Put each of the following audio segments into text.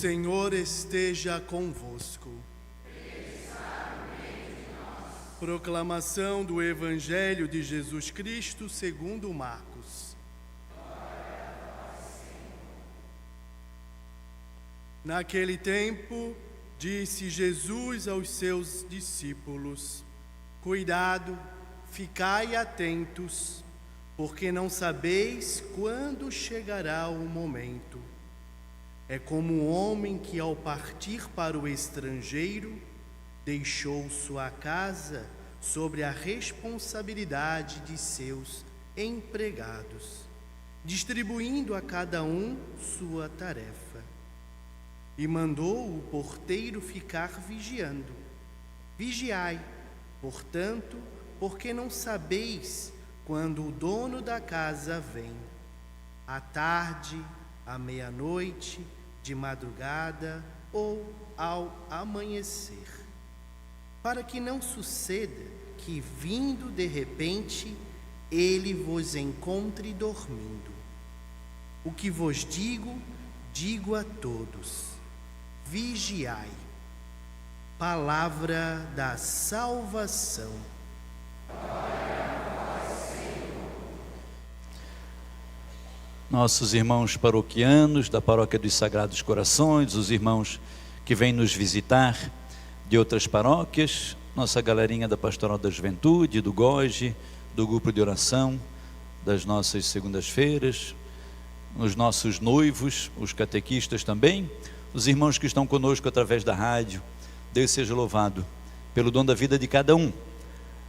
Senhor esteja convosco. Proclamação do Evangelho de Jesus Cristo segundo Marcos. Naquele tempo, disse Jesus aos seus discípulos: Cuidado, ficai atentos, porque não sabeis quando chegará o momento. É como um homem que, ao partir para o estrangeiro, deixou sua casa sobre a responsabilidade de seus empregados, distribuindo a cada um sua tarefa. E mandou o porteiro ficar vigiando. Vigiai, portanto, porque não sabeis quando o dono da casa vem, à tarde, à meia-noite, de madrugada ou ao amanhecer, para que não suceda que, vindo de repente, ele vos encontre dormindo. O que vos digo, digo a todos: vigiai. Palavra da salvação. Nossos irmãos paroquianos da Paróquia dos Sagrados Corações, os irmãos que vêm nos visitar de outras paróquias, nossa galerinha da Pastoral da Juventude, do GOGE, do grupo de oração das nossas segundas-feiras, os nossos noivos, os catequistas também, os irmãos que estão conosco através da rádio. Deus seja louvado pelo dom da vida de cada um.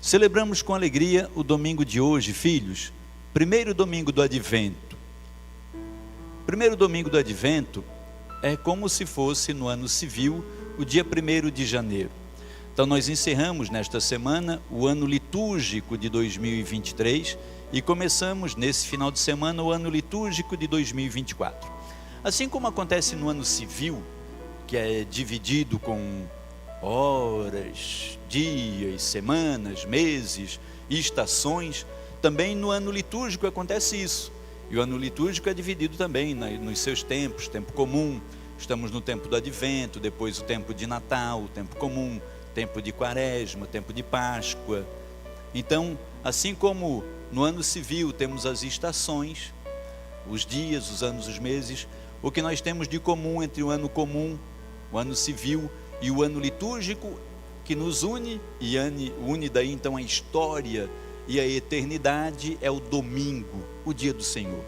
Celebramos com alegria o domingo de hoje, filhos, primeiro domingo do Advento. Primeiro domingo do Advento é como se fosse no ano civil, o dia 1º de janeiro. Então nós encerramos nesta semana o ano litúrgico de 2023 e começamos nesse final de semana o ano litúrgico de 2024. Assim como acontece no ano civil, que é dividido com horas, dias, semanas, meses e estações, também no ano litúrgico acontece isso. E o ano litúrgico é dividido também nos seus tempos, tempo comum, estamos no tempo do Advento, depois o tempo de Natal, o tempo comum, tempo de Quaresma, tempo de Páscoa. Então, assim como no ano civil temos as estações, os dias, os anos, os meses, o que nós temos de comum entre o ano comum, o ano civil e o ano litúrgico, que nos une, e une daí então a história e a eternidade, é o domingo, o dia do Senhor,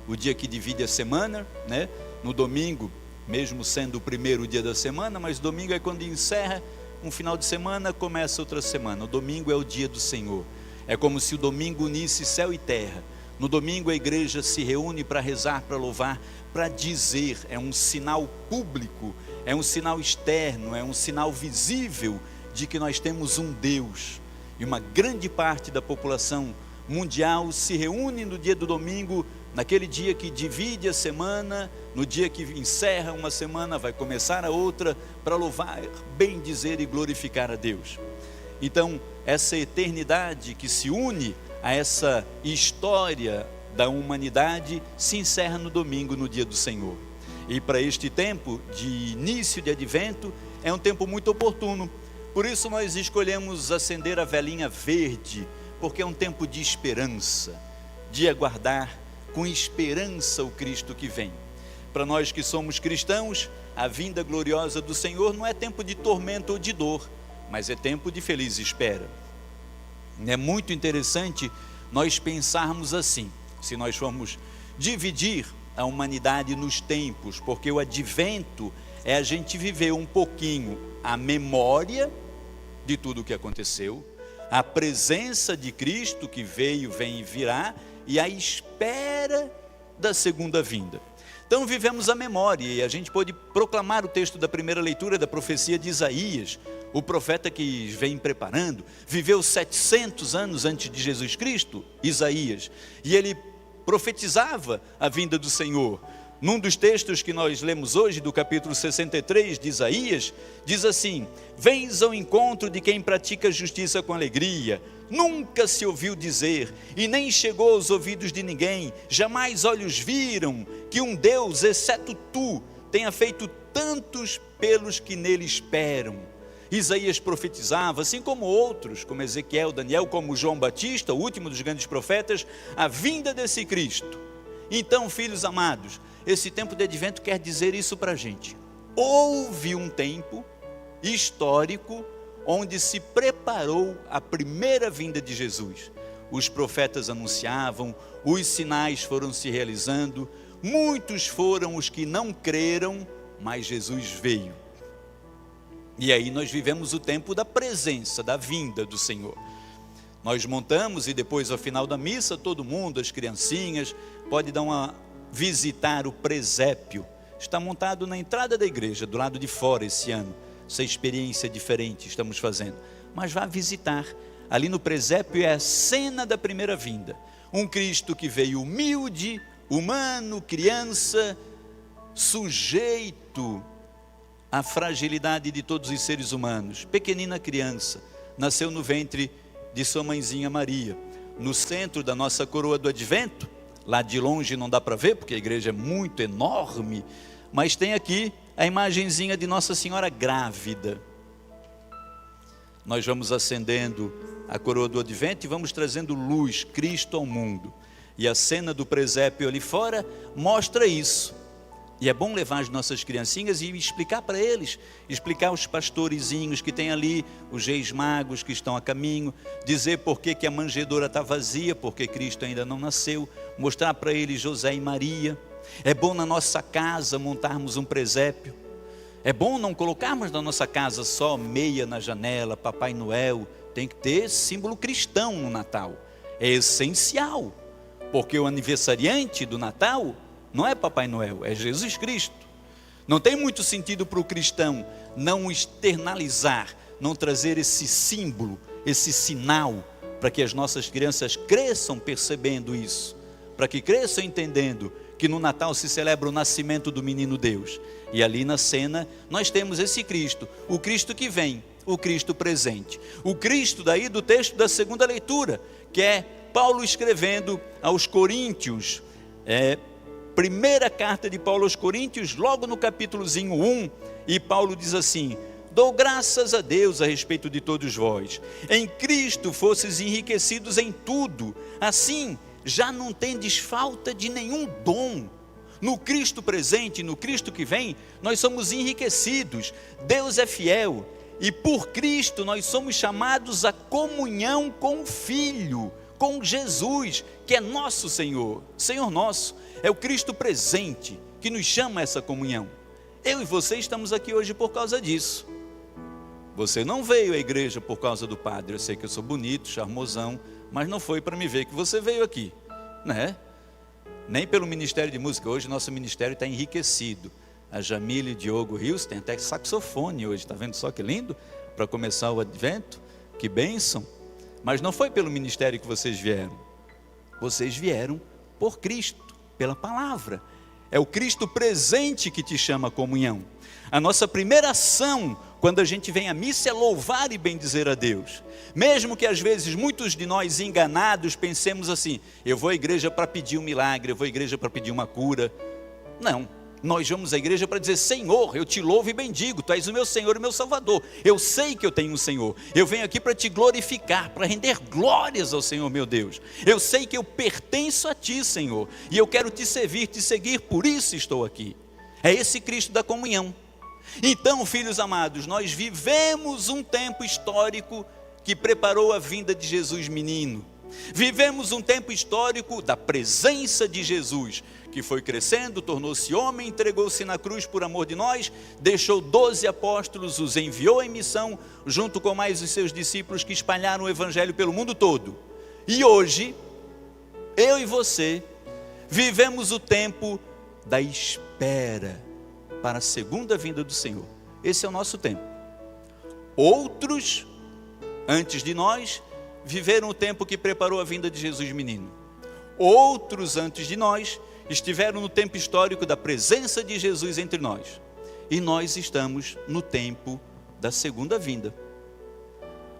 o dia que divide a semana, né? No domingo, mesmo sendo o primeiro dia da semana, mas domingo é quando encerra um final de semana, começa outra semana. O domingo é o dia do Senhor, é como se o domingo unisse céu e terra. No domingo a igreja se reúne para rezar, para louvar, para dizer, é um sinal público, é um sinal externo, é um sinal visível de que nós temos um Deus. E uma grande parte da população mundial se reúne no dia do domingo, naquele dia que divide a semana, no dia que encerra uma semana, vai começar a outra, para louvar, bendizer e glorificar a Deus. Então, essa eternidade que se une a essa história da humanidade se encerra no domingo, no dia do Senhor. E para este tempo de início de Advento, é um tempo muito oportuno. Por isso nós escolhemos acender a velinha verde, porque é um tempo de esperança, de aguardar com esperança o Cristo que vem. Para nós que somos cristãos, a vinda gloriosa do Senhor não é tempo de tormento ou de dor, mas é tempo de feliz espera. É muito interessante nós pensarmos assim, se nós formos dividir a humanidade nos tempos, porque o Advento é a gente viver um pouquinho a memória de tudo o que aconteceu, a presença de Cristo que veio, vem e virá, e a espera da segunda vinda. Então vivemos a memória, e a gente pode proclamar o texto da primeira leitura da profecia de Isaías, o profeta que vem preparando, viveu 700 anos antes de Jesus Cristo, Isaías, e ele profetizava a vinda do Senhor. Num dos textos que nós lemos hoje, do capítulo 63 de Isaías, diz assim: vens ao encontro de quem pratica justiça com alegria. Nunca se ouviu dizer, e nem chegou aos ouvidos de ninguém, jamais olhos viram, que um Deus, exceto tu, tenha feito tantos pelos que nele esperam. Isaías profetizava, assim como outros, como Ezequiel, Daniel, como João Batista, o último dos grandes profetas, a vinda desse Cristo. Então, filhos amados, esse tempo de advento quer dizer isso para a gente. Houve um tempo histórico onde se preparou a primeira vinda de Jesus. Os profetas anunciavam, os sinais foram se realizando, muitos foram os que não creram, mas Jesus veio. E aí nós vivemos o tempo da presença, da vinda do Senhor. Nós montamos e depois ao final da missa, todo mundo, as criancinhas, pode visitar o presépio. Está montado na entrada da igreja, do lado de fora esse ano. Essa experiência diferente estamos fazendo. Mas vá visitar. Ali no presépio é a cena da primeira vinda. Um Cristo que veio humilde, humano, criança, sujeito à fragilidade de todos os seres humanos. Pequenina criança, nasceu no ventre de sua mãezinha Maria. No centro da nossa coroa do advento, lá de longe não dá para ver, porque a igreja é muito enorme, mas tem aqui a imagenzinha de Nossa Senhora grávida. Nós vamos acendendo a coroa do advento e vamos trazendo luz, Cristo ao mundo. E a cena do presépio ali fora mostra isso. E é bom levar as nossas criancinhas e explicar para eles, explicar aos pastorezinhos que tem ali, os reis magos que estão a caminho, dizer por que a manjedoura está vazia, porque Cristo ainda não nasceu, mostrar para eles José e Maria. É bom na nossa casa montarmos um presépio. É bom não colocarmos na nossa casa só meia na janela, Papai Noel. Tem que ter símbolo cristão no Natal. É essencial, porque o aniversariante do Natal não é Papai Noel, é Jesus Cristo. Não tem muito sentido para o cristão não externalizar, não trazer esse símbolo, esse sinal, para que as nossas crianças cresçam percebendo isso, para que cresçam entendendo que no Natal se celebra o nascimento do menino Deus. E ali na cena nós temos esse Cristo, o Cristo que vem, o Cristo presente. O Cristo daí do texto da segunda leitura, que é Paulo escrevendo aos Coríntios, primeira carta de Paulo aos Coríntios, logo no capítulozinho 1, e Paulo diz assim: dou graças a Deus a respeito de todos vós, em Cristo fostes enriquecidos em tudo, assim já não tendes falta de nenhum dom. No Cristo presente, no Cristo que vem, nós somos enriquecidos. Deus é fiel, e por Cristo nós somos chamados à comunhão com o Filho, com Jesus, que é nosso Senhor, Senhor nosso. É o Cristo presente que nos chama a essa comunhão. Eu e você estamos aqui hoje por causa disso. Você não veio à igreja por causa do padre. Eu sei que eu sou bonito, charmosão, mas não foi para me ver que você veio aqui, né? Nem pelo Ministério de Música. Hoje nosso ministério está enriquecido. A Jamile e o Diogo Rios tem até saxofone hoje, está vendo só que lindo? Para começar o advento, que bênção. Mas não foi pelo ministério que vocês vieram. Vocês vieram por Cristo, pela palavra. É o Cristo presente que te chama à comunhão. A nossa primeira ação, quando a gente vem à missa, é louvar e bendizer a Deus. Mesmo que às vezes muitos de nós enganados pensemos assim: eu vou à igreja para pedir um milagre, eu vou à igreja para pedir uma cura. Não, nós vamos à igreja para dizer: Senhor, eu te louvo e bendigo, tu és o meu Senhor e o meu Salvador. Eu sei que eu tenho um Senhor, eu venho aqui para te glorificar, para render glórias ao Senhor meu Deus. Eu sei que eu pertenço a ti, Senhor, e eu quero te servir, te seguir, por isso estou aqui. É esse Cristo da comunhão. Então, filhos amados, nós vivemos um tempo histórico que preparou a vinda de Jesus menino. Vivemos um tempo histórico da presença de Jesus, que foi crescendo, tornou-se homem, entregou-se na cruz por amor de nós, deixou 12 apóstolos, os enviou em missão, junto com mais os seus discípulos que espalharam o evangelho pelo mundo todo. E hoje, eu e você, vivemos o tempo da espera para a segunda vinda do Senhor. Esse é o nosso tempo. Outros, antes de nós, viveram o tempo que preparou a vinda de Jesus menino. Outros, antes de nós, estiveram no tempo histórico da presença de Jesus entre nós. E nós estamos no tempo da segunda vinda.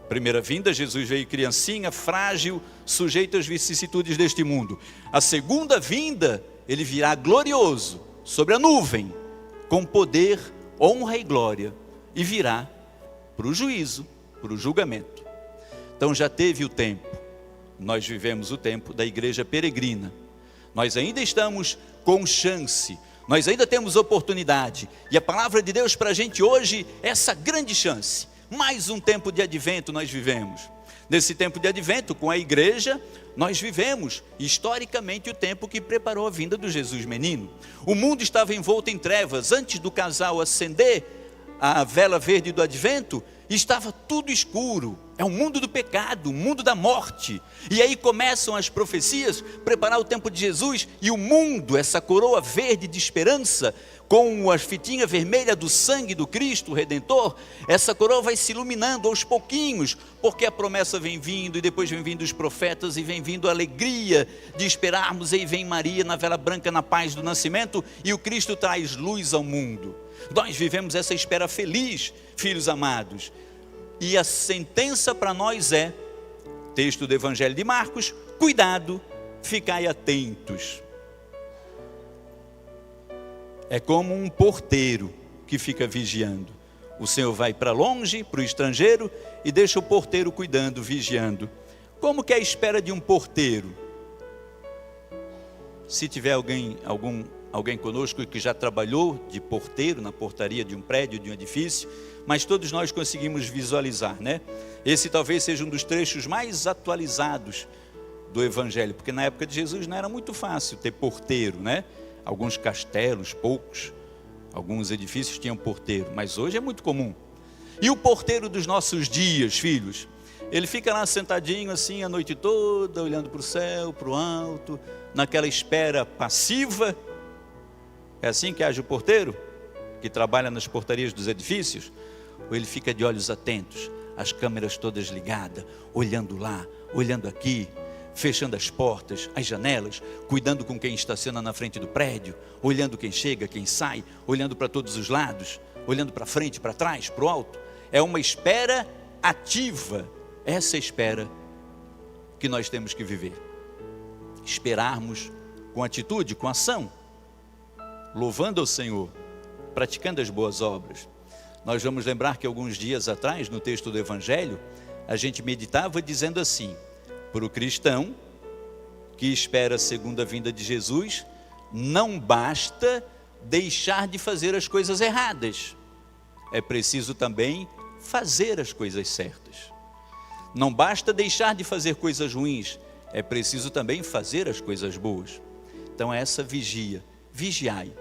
Primeira vinda, Jesus veio criancinha, frágil, sujeito às vicissitudes deste mundo. A segunda vinda, ele virá glorioso, sobre a nuvem, com poder, honra e glória, e virá para o juízo, para o julgamento. Então já teve o tempo, nós vivemos o tempo da igreja peregrina, nós ainda estamos com chance, nós ainda temos oportunidade, e a palavra de Deus para a gente hoje é essa grande chance. Mais um tempo de advento nós vivemos. Nesse tempo de advento, com a igreja, nós vivemos historicamente o tempo que preparou a vinda do Jesus menino. O mundo estava envolto em trevas. Antes do casal acender a vela verde do advento, estava tudo escuro. É o mundo do pecado, o mundo da morte. E aí começam as profecias, preparar o tempo de Jesus, e o mundo, essa coroa verde de esperança, com a fitinha vermelha do sangue do Cristo Redentor, essa coroa vai se iluminando aos pouquinhos, porque a promessa vem vindo, e depois vem vindo os profetas, e vem vindo a alegria de esperarmos, e aí vem Maria na vela branca, na paz do nascimento, e o Cristo traz luz ao mundo. Nós vivemos essa espera feliz, filhos amados, e a sentença para nós é, texto do Evangelho de Marcos: cuidado, ficai atentos. É como um porteiro que fica vigiando. O Senhor vai para longe, para o estrangeiro, e deixa o porteiro cuidando, vigiando. Como que é a espera de um porteiro? Se tiver alguém conosco que já trabalhou de porteiro na portaria de um prédio, de um edifício, mas todos nós conseguimos visualizar, né? Esse talvez seja um dos trechos mais atualizados do Evangelho, porque na época de Jesus não era muito fácil ter porteiro, né? Alguns castelos, poucos, alguns edifícios tinham porteiro, mas hoje é muito comum. E o porteiro dos nossos dias, filhos, ele fica lá sentadinho assim a noite toda, olhando para o céu, para o alto, naquela espera passiva. É assim que age o porteiro, que trabalha nas portarias dos edifícios? Ou ele fica de olhos atentos, as câmeras todas ligadas, olhando lá, olhando aqui, fechando as portas, as janelas, cuidando com quem estaciona na frente do prédio, olhando quem chega, quem sai, olhando para todos os lados, olhando para frente, para trás, para o alto? É uma espera ativa. Essa espera que nós temos que viver. Esperarmos com atitude, com ação, louvando ao Senhor, praticando as boas obras. Nós vamos lembrar que alguns dias atrás, no texto do Evangelho, a gente meditava dizendo assim: para o cristão que espera a segunda vinda de Jesus, não basta deixar de fazer as coisas erradas, é preciso também fazer as coisas certas. Não basta deixar de fazer coisas ruins, é preciso também fazer as coisas boas. Então essa vigia, vigiai,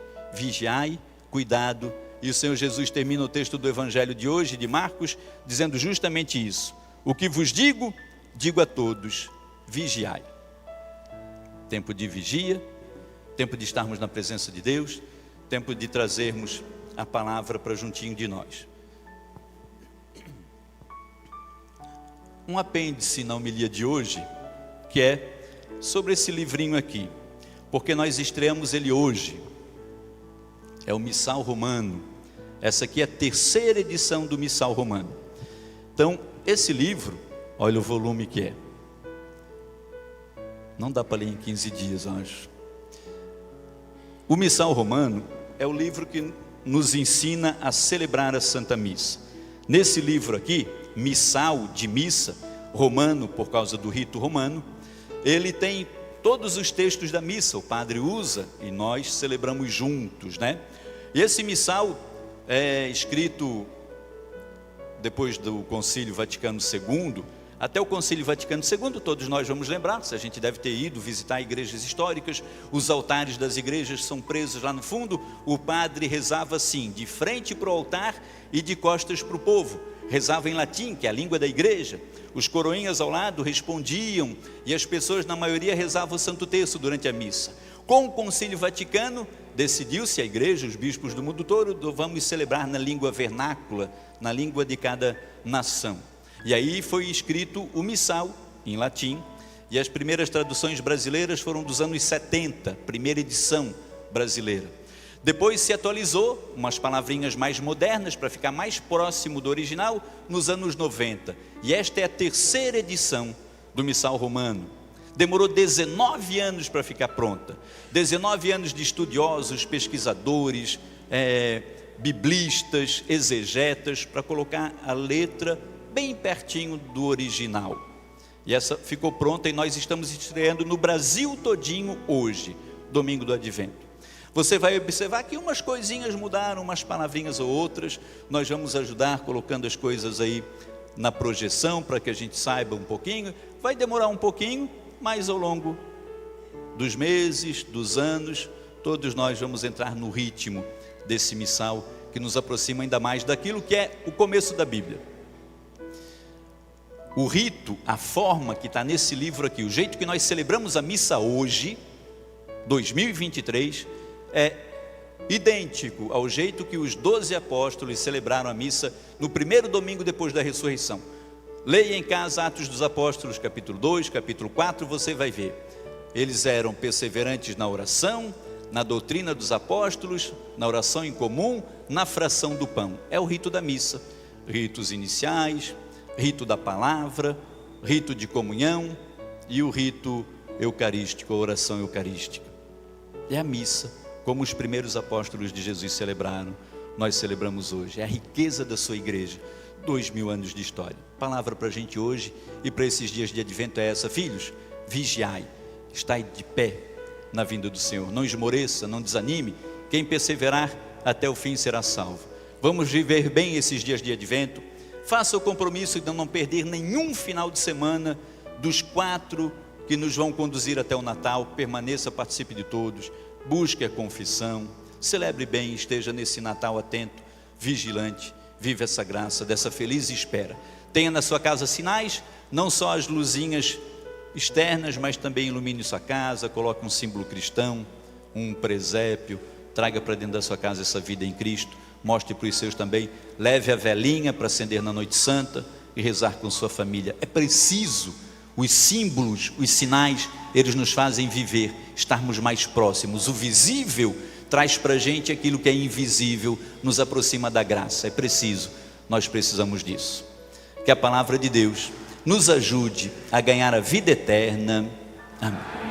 cuidado. E o Senhor Jesus termina o texto do Evangelho de hoje, de Marcos, dizendo justamente isso: o que vos digo, digo a todos, vigiai. Tempo de vigia, tempo de estarmos na presença de Deus, tempo de trazermos a palavra para juntinho de nós. Um apêndice na homilia de hoje, que é sobre esse livrinho aqui, porque nós estreamos ele hoje. É o Missal Romano. Essa aqui é a terceira edição do Missal Romano. Então, esse livro, olha o volume que é. Não dá para ler em 15 dias, eu acho. O Missal Romano é o livro que nos ensina a celebrar a Santa Missa. Nesse livro aqui, Missal, de missa, romano, por causa do rito romano, ele tem todos os textos da missa, o padre usa e nós celebramos juntos, né? E esse missal é escrito depois do Concílio Vaticano II. Até o Concílio Vaticano II, todos nós vamos lembrar, se a gente deve ter ido visitar igrejas históricas, os altares das igrejas são presos lá no fundo. O padre rezava assim, de frente para o altar e de costas para o povo. Rezava em latim, que é a língua da igreja. Os coroinhas ao lado respondiam, e as pessoas, na maioria, rezavam o Santo Terço durante a missa. Com o Concílio Vaticano, decidiu-se a igreja, os bispos do mundo todo, vamos celebrar na língua vernácula, na língua de cada nação. E aí foi escrito o missal, em latim, e as primeiras traduções brasileiras foram dos anos 70, primeira edição brasileira. Depois se atualizou, umas palavrinhas mais modernas, para ficar mais próximo do original, nos anos 90. E esta é a terceira edição do Missal Romano. Demorou 19 anos para ficar pronta. 19 anos de estudiosos, pesquisadores, biblistas, exegetas, para colocar a letra bem pertinho do original. E essa ficou pronta e nós estamos estreando no Brasil todinho hoje, domingo do Advento. Você vai observar que umas coisinhas mudaram, umas palavrinhas ou outras. Nós vamos ajudar colocando as coisas aí na projeção para que a gente saiba um pouquinho. Vai demorar um pouquinho, mas ao longo dos meses, dos anos, todos nós vamos entrar no ritmo desse missal que nos aproxima ainda mais daquilo que é o começo da Bíblia. O rito, a forma que está nesse livro aqui, o jeito que nós celebramos a missa hoje, 2023, é idêntico ao jeito que os 12 apóstolos celebraram a missa no primeiro domingo depois da ressurreição. Leia em casa Atos dos Apóstolos, capítulo 2, capítulo 4, você vai ver. Eles eram perseverantes na oração, na doutrina dos apóstolos, na oração em comum, na fração do pão. É o rito da missa, ritos iniciais, rito da palavra, rito de comunhão e o rito eucarístico, a oração eucarística. É a missa, como os primeiros apóstolos de Jesus celebraram, nós celebramos hoje. É a riqueza da sua igreja, 2000 anos de história. Palavra para a gente hoje e para esses dias de Advento é essa: filhos, vigiai, estai de pé na vinda do Senhor, não esmoreça, não desanime, quem perseverar até o fim será salvo. Vamos viver bem esses dias de Advento. Faça o compromisso de não perder nenhum final de semana dos 4 que nos vão conduzir até o Natal. Permaneça, participe de todos, busque a confissão, celebre bem, esteja nesse Natal atento, vigilante, vive essa graça dessa feliz espera. Tenha na sua casa sinais, não só as luzinhas externas, mas também ilumine sua casa, coloque um símbolo cristão, um presépio, traga para dentro da sua casa essa vida em Cristo, mostre para os seus também, leve a velinha para acender na noite santa e rezar com sua família. É preciso, os símbolos, os sinais, eles nos fazem viver, estarmos mais próximos. O visível traz para a gente aquilo que é invisível, nos aproxima da graça. É preciso, nós precisamos disso. Que a palavra de Deus nos ajude a ganhar a vida eterna. Amém.